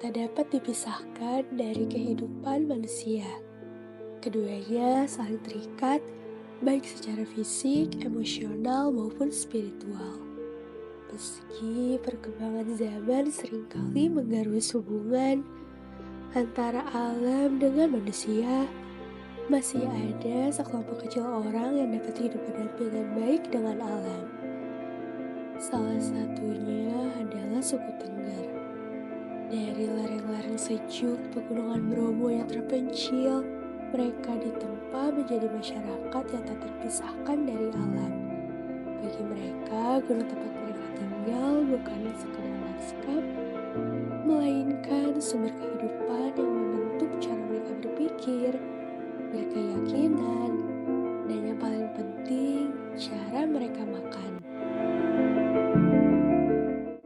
tak dapat dipisahkan dari kehidupan manusia. Keduanya saling terikat, baik secara fisik, emosional, maupun spiritual. Meski perkembangan zaman seringkali menggarus hubungan antara alam dengan manusia, masih ada sekelompok kecil orang yang dapat hidup berdampingan baik dengan alam. Salah satunya adalah suku Tengger. Dari lereng-lereng sejuk pegunungan Bromo yang terpencil, mereka ditempa menjadi masyarakat yang tak terpisahkan dari alam. Bagi mereka, gunung tempat mereka tinggal bukanlah sekedar lanskap, melainkan sumber kehidupan yang membentuk cara mereka berpikir, berkeyakinan, dan yang paling penting, cara mereka makan.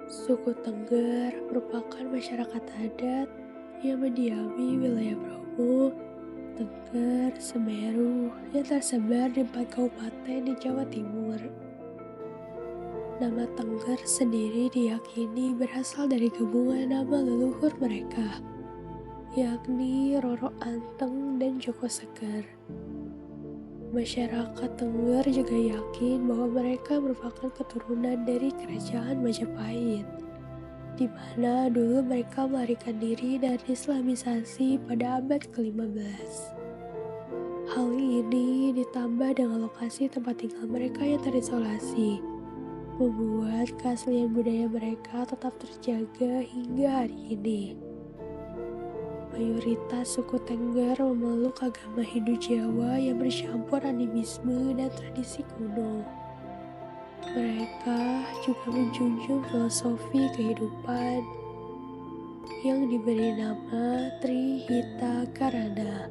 Suku Tengger merupakan masyarakat adat yang mendiami wilayah Bromo, Tengger, Semeru yang tersebar di 4 kabupaten di Jawa Timur. Nama Tengger sendiri diyakini berasal dari gabungan nama leluhur mereka, yakni Roro Anteng dan Joko Seger. Masyarakat Tengger juga yakin bahwa mereka merupakan keturunan dari kerajaan Majapahit, di mana dulu mereka melarikan diri dari Islamisasi pada abad ke-15. Hal ini ditambah dengan lokasi tempat tinggal mereka yang terisolasi, membuat keaslian budaya mereka tetap terjaga hingga hari ini. Mayoritas suku Tengger memeluk agama Hindu Jawa yang bercampur animisme dan tradisi kuno. Mereka juga menjunjung filosofi kehidupan yang diberi nama Trihita Karana,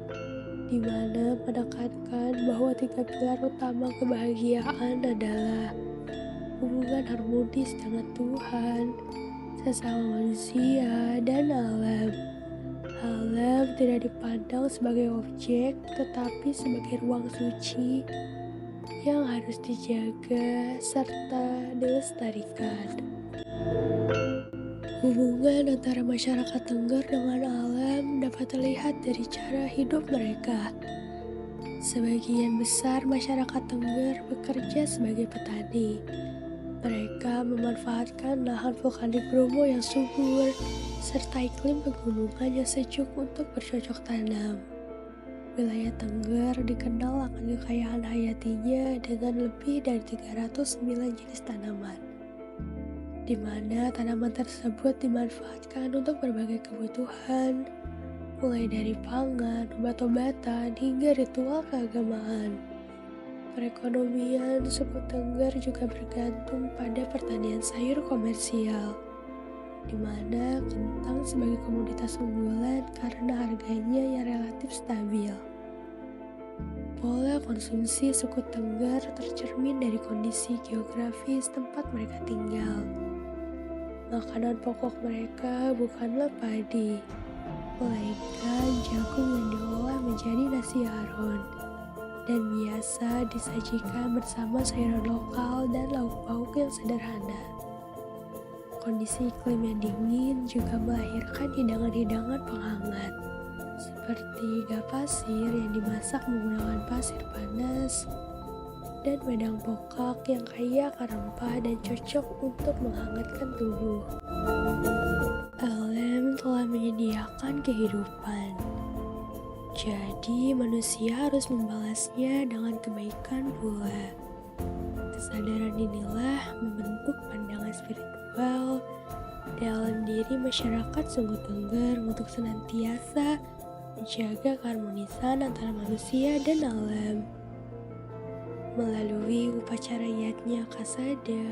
di mana menekankan bahwa 3 pilar utama kebahagiaan adalah hubungan harmonis dengan Tuhan, sesama manusia, dan alam. Alam tidak dipandang sebagai objek, tetapi sebagai ruang suci yang harus dijaga serta dilestarikan. Hubungan antara masyarakat Tengger dengan alam dapat terlihat dari cara hidup mereka. Sebagian besar masyarakat Tengger bekerja sebagai petani. Mereka memanfaatkan lahan vulkanik Bromo yang subur, serta iklim pegunungan yang sejuk untuk bercocok tanam. Wilayah Tengger dikenal akan kekayaan hayatinya dengan lebih dari 309 jenis tanaman, di mana tanaman tersebut dimanfaatkan untuk berbagai kebutuhan, mulai dari pangan, obat-obatan, hingga ritual keagamaan. Perekonomian suku Tengger juga bergantung pada pertanian sayur komersial, di mana kentang sebagai komoditas unggulan karena harganya yang relatif stabil. Pola konsumsi suku Tengger tercermin dari kondisi geografis tempat mereka tinggal. Makanan pokok mereka bukanlah padi, melainkan jagung yang diolah menjadi nasi aron, dan biasa disajikan bersama sayuran lokal dan lauk pauk yang sederhana. Kondisi iklim yang dingin juga melahirkan hidangan-hidangan penghangat, seperti iga pasir yang dimasak menggunakan pasir panas, dan wedang pokak yang kaya akan rempah dan cocok untuk menghangatkan tubuh. Alam telah menyediakan kehidupan, jadi manusia harus membalasnya dengan kebaikan pula. Kesadaran inilah membentuk pandangan spiritual dalam diri masyarakat suku Tengger untuk senantiasa menjaga keharmonisan antara manusia dan alam. Melalui upacara yatnya Kasada,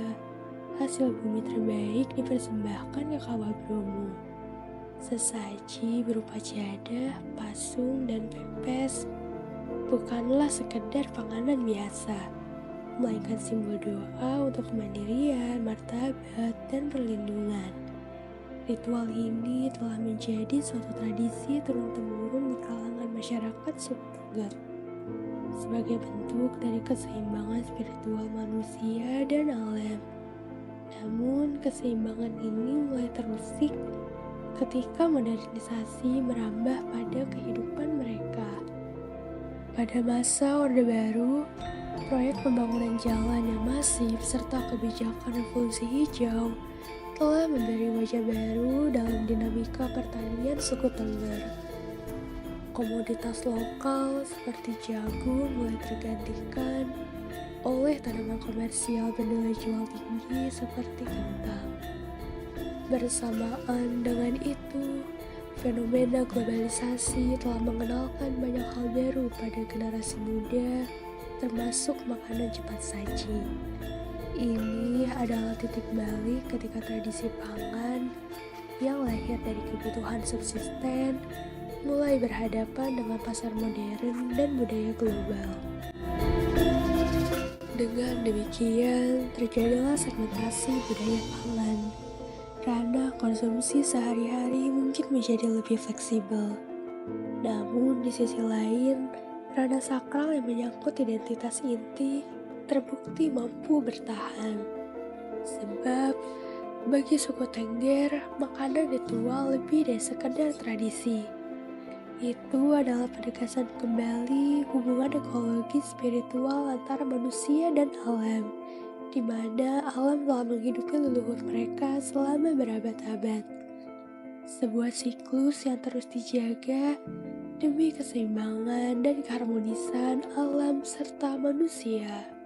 hasil bumi terbaik dipersembahkan ke Kawah Bromo. Sesaji berupa jadah, pasung, dan pepes bukanlah sekedar panganan biasa, melainkan simbol doa untuk kemandirian, martabat, dan perlindungan. Ritual ini telah menjadi suatu tradisi turun-temurun di kalangan masyarakat suku Tengger, sebagai bentuk dari keseimbangan spiritual manusia dan alam. Namun, keseimbangan ini mulai terusik ketika modernisasi merambah pada kehidupan mereka. Pada masa Orde Baru, proyek pembangunan jalan yang masif serta kebijakan revolusi hijau telah memberi wajah baru dalam dinamika pertanian suku Tengger. Komoditas lokal seperti jagung mulai tergantikan oleh tanaman komersial bernilai jual tinggi seperti kentang. Bersamaan dengan itu, fenomena globalisasi telah mengenalkan banyak hal baru pada generasi muda, termasuk makanan cepat saji. Ini adalah titik balik ketika tradisi pangan yang lahir dari kebutuhan subsisten mulai berhadapan dengan pasar modern dan budaya global. Dengan demikian, terjadilah segmentasi budaya pangan. Ranah konsumsi sehari-hari mungkin menjadi lebih fleksibel. Namun di sisi lain, ranah sakral yang menyangkut identitas inti terbukti mampu bertahan. Sebab bagi suku Tengger, makanan ritual lebih dari sekedar tradisi. Itu adalah penegasan kembali hubungan ekologi spiritual antara manusia dan alam, di mana alam telah menghidupi leluhur mereka selama berabad-abad. Sebuah siklus yang terus dijaga demi keseimbangan dan keharmonisan alam serta manusia.